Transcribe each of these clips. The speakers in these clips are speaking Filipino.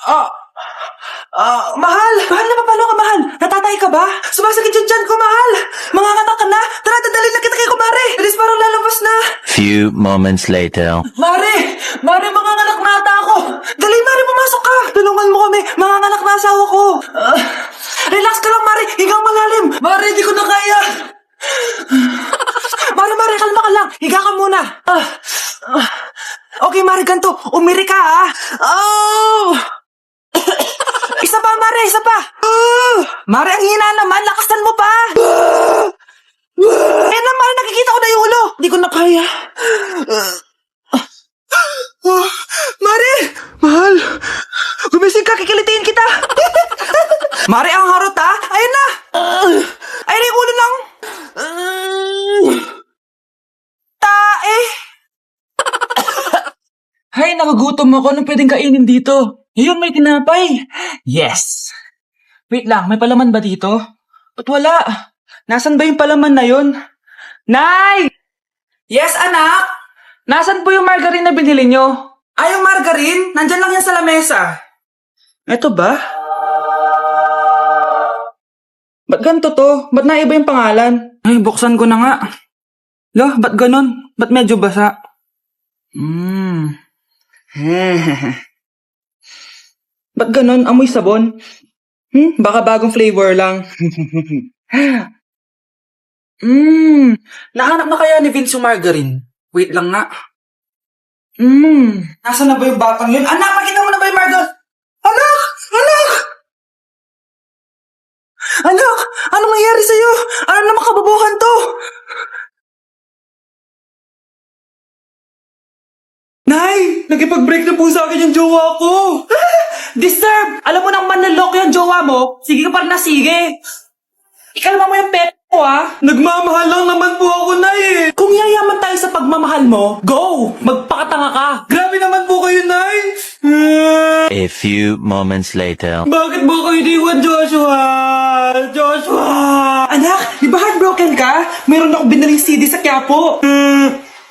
Ah, mahal! Mahal na papalo ka, mahal! Natatay ka ba? Sumasakit yung tiyan ko, mahal! Manganganak ka na? Tara, dadalhin na kita kay kumare! Bilis parang lalabas na! Few moments later. Mare! Mare, manganganak na ata ako! Dali, Mare, pumasok ka! Tulungan mo kami! Manganganak na asawa ko! Relax ka lang, Mare! Higang malalim! Mare, di ko na kaya! Mare, kalma ka lang! Higa ka muna! Okay, Mare, ganito. Umiri ka, ha? Oh! Isa pa, Mare! Isa pa! Mare, ang hina naman! Lakasan mo pa! Ayan na, Mare! Nakikita ko na yung ulo! Di ko na kaya. Mare! Mahal! Gumising ka! Kikilitiin kita! Mare, ang harot, ha? Ayan na! Ayan na yung ulo lang! Tae! Hay, nagugutom ako. Anong pwedeng kainin dito? Yun, may tinapay. Yes! Wait lang, may palaman ba dito? Ba't wala? Nasaan ba yung palaman na yun? Nay! Yes, anak? Nasaan po yung margarine na binili nyo? Ay, yung margarine? Nandyan lang yan sa lamesa. Eto ba? Ba't ganito to? Ba't naiba yung pangalan? Ay, buksan ko na nga. Lo, ba't ganon? Ba't medyo basa? Ba't ganon? Amoy sabon? Baka bagong flavor lang. Nahanap na kaya ni Vince yung margarine? Wait lang nga. Nasaan na ba yung batang yun? Anak, pakita mo na ba yung margarine? Anak! Anak! Anak! Anong nangyari sa'yo? Ano naman kababuhan to? Nay! Nagipag-break na po sa akin yung jowa ko! Disturb! Alam mo nang manloloko yung jowa mo? Sige ka pa rin na sige! Ikalma mo yung pet mo, ha? Nagmamahal lang naman po ako, Nay, eh! Kung yayaman tayo sa pagmamahal mo, go! Magpakatanga ka! Grabe naman po kayo, Nay! A few moments later. Bakit mo kayo iniwan, Joshua? Joshua! Anak, di ba heartbroken ka? Meron akong binaling CD sa Quiapo.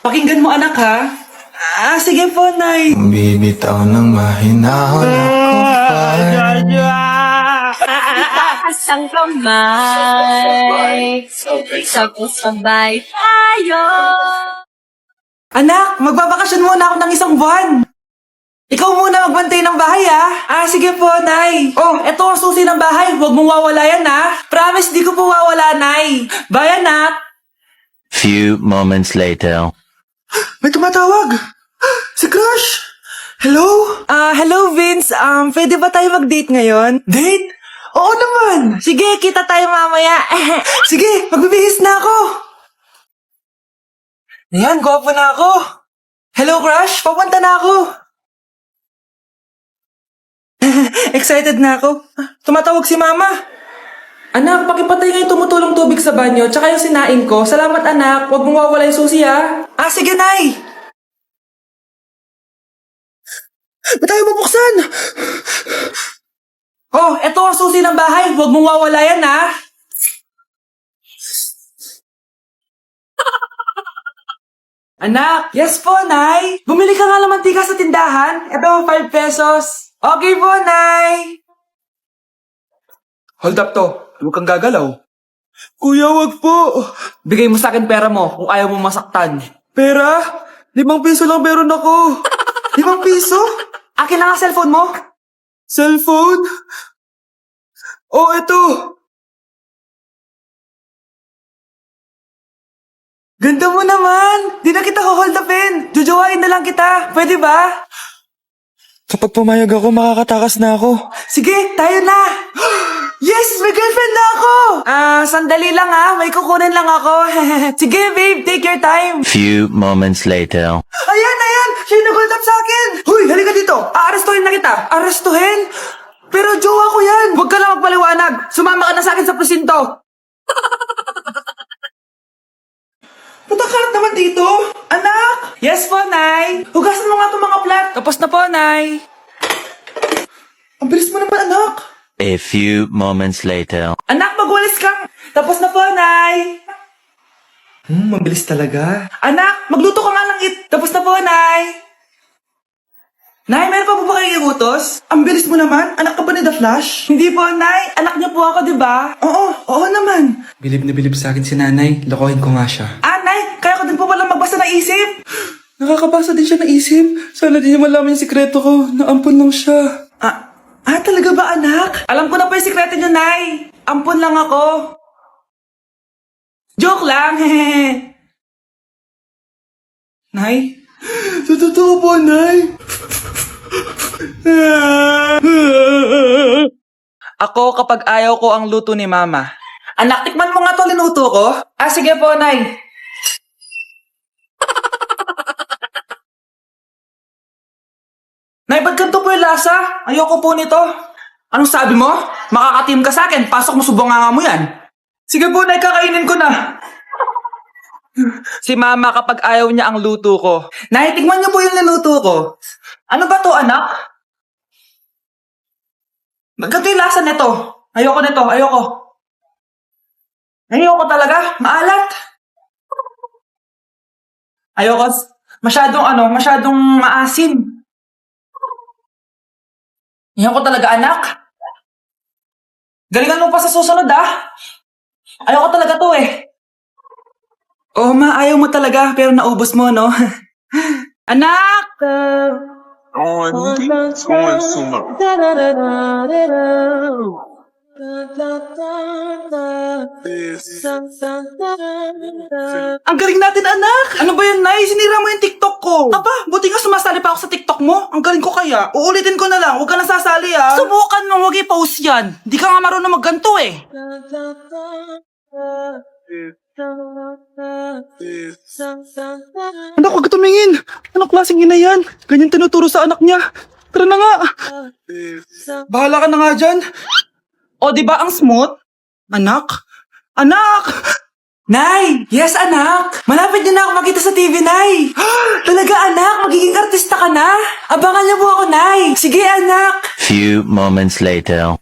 Pakinggan mo, anak, ha? Sige po, Nay. Bibitaw ng mahinahon ako pa. Itaas ang kamay, sabay tayo. Anak, magbabakasyon muna ako ng isang buwan. Ikaw muna magbantay ng bahay, ha? Sige po, Nay. Oh, eto ang susi ng bahay. Huwag mong wawalayan, ha? Promise, di ko po wawala, Nay. Bye, anak. Few moments later. May tumatawag. Si Crush. Hello? Hello, Vince. Pwede ba tayo mag-date ngayon? Date? Oo naman. Sige, kita tayo mamaya. Sige, magbibihis na ako. Ayan, gwapo na ako. Hello, Crush. Papunta na ako. Excited na ako. Tumatawag si Mama. Anak, pakipatay nga yung tumutulong tubig sa banyo, tsaka yung sinain ko. Salamat, anak. Huwag mong wawala yung susi, ha? Sige, Nay. Ba't tayo mabuksan? Oh, eto ang susi ng bahay. Huwag mong wawala yan, ha? Anak, yes po, Nay. Bumili ka nga ng mantika sa tindahan. Eto, 5 pesos. Okay po, Nay. Hold up to. Huwag kang gagalaw. Kuya, wag po. Bigay mo sa akin pera mo kung ayaw mo masaktan. Pera? 5 piso lang meron ako. 5 piso? Akin na nga cellphone mo. Cellphone? Oh, eto. Ganda mo naman. Di na kita hold upin. Jujuwain na lang kita. Pwede ba? Kapag pumayag ako, makakatakas na ako. Sige, tayo na. Yes! May girlfriend na ako! Sandali lang, ha. May kukunin lang ako. Sige, babe. Take your time. Few moments later. Ayan! Siya yung nag-hold up sa akin! Hoy, halika dito! Aarestuhin na kita! Arestuhin? Pero jowa ko yan! Huwag ka lang magpaliwanag! Sumama ka na sa akin sa presinto! Patakalat naman dito! Anak! Yes po, Nay! Hugasan mo nga itong mga plat! Tapos na po, Nay! Ang bilis mo naman, anak! A few moments later. Anak, magwalis ka! Tapos na po, Nay! Mabilis talaga. Anak, magluto ka nga ng tapos na po, Nay! Nay, meron pa po ba kayo utos? Ang bilis mo naman. Anak ka ba ni The Flash? Hindi po, Nay. Anak niyo po ako, di ba? Oo naman. Bilib na bilib sa akin si Nanay. Lokohin ko nga siya. Nay, kaya ko din po pala magbasa ng isip. Nakakabasa din siya ng isip. Sana din niya malaman yung sikreto ko. Naampon lang siya. Talaga ba, anak? Alam ko na po yung sikreto niyo, Nay. Ampon lang ako. Joke lang, hehe. Nay? Sa totoo po, Nay. Ako kapag ayaw ko ang luto ni Mama. Anak, tikman mo nga to linuto ko. Sige po, Nay. Nay, ba't ganito po yung lasa? Ayoko po nito. Anong sabi mo? Makakatim ka sa akin. Pasok mo subonganga mo yan. Sige po, Nay, kakainin ko na. Si Mama kapag ayaw niya ang luto ko. Nay, tikman niyo po yung niluto ko. Ano ba to, anak? Ganito yung lasa nito. Ayoko nito, ayoko. Ayoko talaga. Maalat. Ayoko. Masyadong maasim. Ayoko talaga, anak. Galingan mo pa sa susunod, Ayoko talaga to, Oo, Ma, ayaw mo talaga, pero naubos mo, no? Anak! Ang galing natin, anak! Ano ba yun, Nay? Sinira mo yung TikTok ko. Aba, buti nga sumasali pa ako sa TikTok mo. Ang galing ko kaya. Uulitin ko na lang. Huwag ka nasasali, Subukan mo, huwag i-post yan. Di ka nga marunong magganto, Anak, huwag tumingin. Anong klaseng ina yan? Ganyan tinuturo sa anak niya. Tara na nga. Bahala ka na nga dyan. O, di ba ang smooth? Anak? Anak! Nay! Yes, anak! Malapit niyo na ako makita sa TV, Nay! Talaga, anak! Magiging artista ka na! Abangan niyo po ako, Nay! Sige, anak! Few moments later.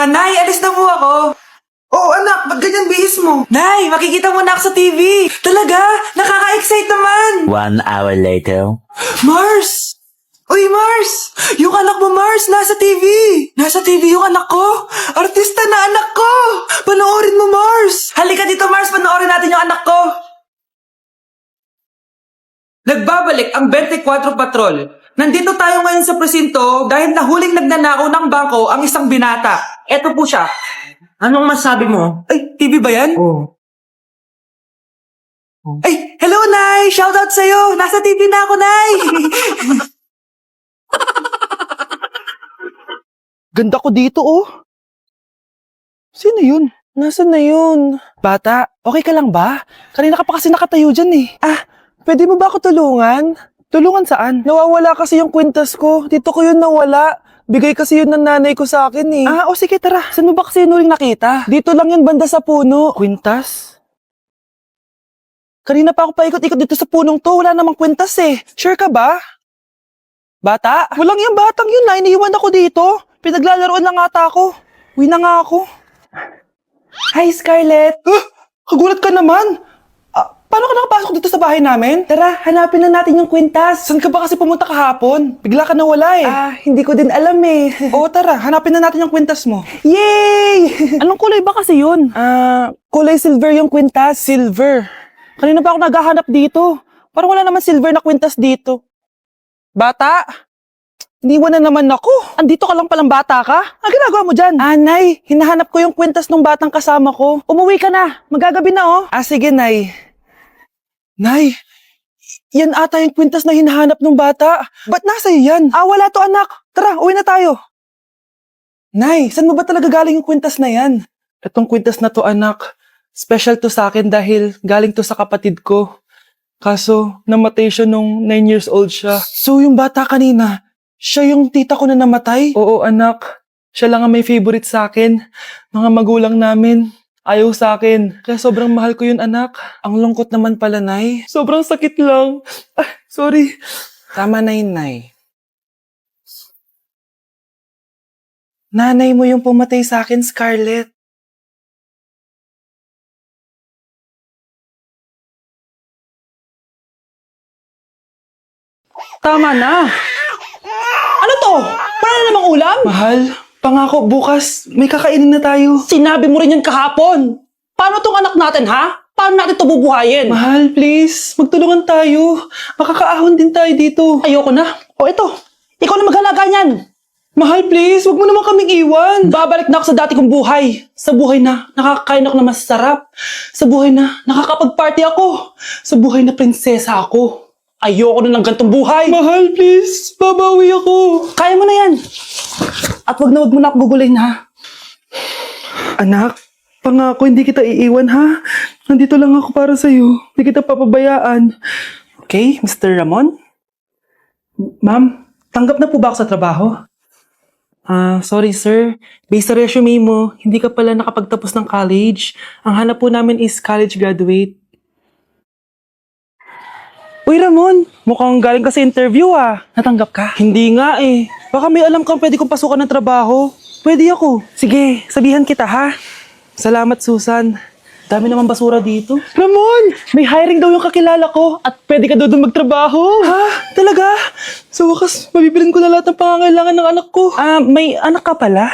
Nay, alis na po ako. Oo, anak! Ba't ganyan bihis mo? Nay, makikita mo na ako sa TV! Talaga! Nakaka-excite naman! 1 hour later. Mars! Uy, Mars! Yung anak mo, Mars, nasa TV! Nasa TV yung anak ko! Artista na anak ko! Panoorin mo, Mars! Halika dito, Mars, panoorin natin yung anak ko! Nagbabalik ang 24 Patrol. Nandito tayo ngayon sa presinto dahil nahuling nagnanakaw ng bangko ang isang binata. Eto po siya. Anong masabi mo? Ay, TV ba yan? Oo. Ay, hello, Nay! Shoutout sa'yo! Nasa TV na ako, Nay! Ganda ko dito, Sino yun? Nasaan na yun? Bata, okay ka lang ba? Kanina ka pa kasi nakatayo dyan, Pwede mo ba ako tulungan? Tulungan saan? Nawawala kasi yung kwintas ko. Dito ko yun nawala. Bigay kasi yun ng nanay ko sa akin, sige, tara. Saan mo ba kasi yun uling nakita? Dito lang yun, banda sa puno. Kwintas? Kanina pa ako paikot-ikot dito sa punong to. Wala namang kwintas, Sure ka ba? Bata? Walang yung batang yun, iniiwan ako dito. Pinaglalaroan lang ata ako. Uwi na nga ako. Hi, Scarlett. Kagulat ka naman. Paano ka nakapasok dito sa bahay namin? Tara, hanapin na natin yung kwintas. Saan ka ba kasi pumunta kahapon? Bigla ka nawala, hindi ko din alam, Oo, tara, hanapin na natin yung kwintas mo. Yay! Anong kulay ba kasi yun? Kulay silver yung kwintas. Silver? Kanina pa ako naghahanap dito. Parang wala naman silver na kwintas dito. Bata? Iniwan na naman ako. Andito ka lang palang bata ka? Ang ginagawa mo dyan? Nay, hinahanap ko yung kwintas ng batang kasama ko. Umuwi ka na. Magagabi na, sige, Nay. Nay, yan ata yung kwintas na hinahanap ng bata. Ba't nasa iyo yan? Wala to, anak. Tara, uwi na tayo. Nay, saan mo ba talaga galing yung kwintas na yan? Itong kwintas na to, anak, special to sa akin dahil galing to sa kapatid ko. Kaso, namatay siya nung 9 years old siya. So, yung bata kanina, siya yung tita ko na namatay? Oo, anak. Siya lang ang may favorite sa akin. Mga magulang namin, ayaw sa akin. Kaya sobrang mahal ko yun, anak. Ang lungkot naman pala, Nay. Sobrang sakit lang. Sorry. Tama na yun, Nay. Nanay mo yung pumatay sa akin, Scarlett. Tama na. Ma'am? Mahal, pangako bukas may kakainin na tayo. Sinabi mo rin yan kahapon. Paano tong anak natin, ha? Paano natin ito bubuhayin? Mahal, please, magtulungan tayo. Makakaahon din tayo dito. Ayoko na. O ito, ikaw na maghalaga niyan. Mahal, please, wag mo naman kaming iwan. Babalik na ako sa dati kong buhay. Sa buhay na nakakain ako na masarap. Sa buhay na nakakapag-party ako. Sa buhay na prinsesa ako. Ayoko na ng gantong buhay. Mahal, please, babawi ako. Kaya mo na yan. At wag mo na ako gugulin, ha? Anak, pangako hindi kita iiwan ha. Nandito lang ako para sa'yo. Hindi kita papabayaan. Okay, Mr. Ramon? Ma'am, tanggap na po ba ako sa trabaho? Sorry sir. Based sa resume mo, hindi ka pala nakapagtapos ng college. Ang hanap po namin is college graduate. Uy Ramon, mukhang galing ka sa interview Natanggap ka? Hindi nga eh. Baka may alam kang pwede kong pasukan ng trabaho. Pwede ako. Sige, sabihan kita ha. Salamat Susan. Dami naman basura dito. Ramon, may hiring daw yung kakilala ko at pwede ka doon magtrabaho. Ha? Talaga? Sa wakas, mabibilin ko na lahat ng pangangailangan ng anak ko. May anak ka pala?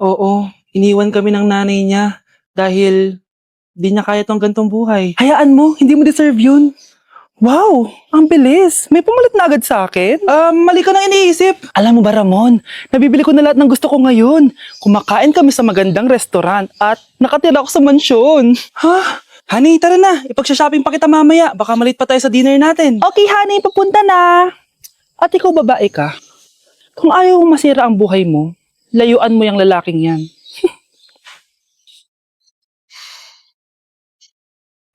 Oo. Iniwan kami ng nanay niya dahil di niya kaya tong gantong buhay. Hayaan mo, hindi mo deserve yun. Wow, ang bilis. May pumalit na agad sa akin? Mali ka nang iniisip. Alam mo ba Ramon, nabibili ko na lahat ng gusto ko ngayon. Kumakain kami sa magandang restaurant at nakatira ako sa mansyon. Ha? Honey, tara na. Ipag-shopping pa kita mamaya. Baka malit pa tayo sa dinner natin. Okay, honey, papunta na. At ikaw babae ka. Kung ayaw mong masira ang buhay mo, layuan mo yung lalaking yan.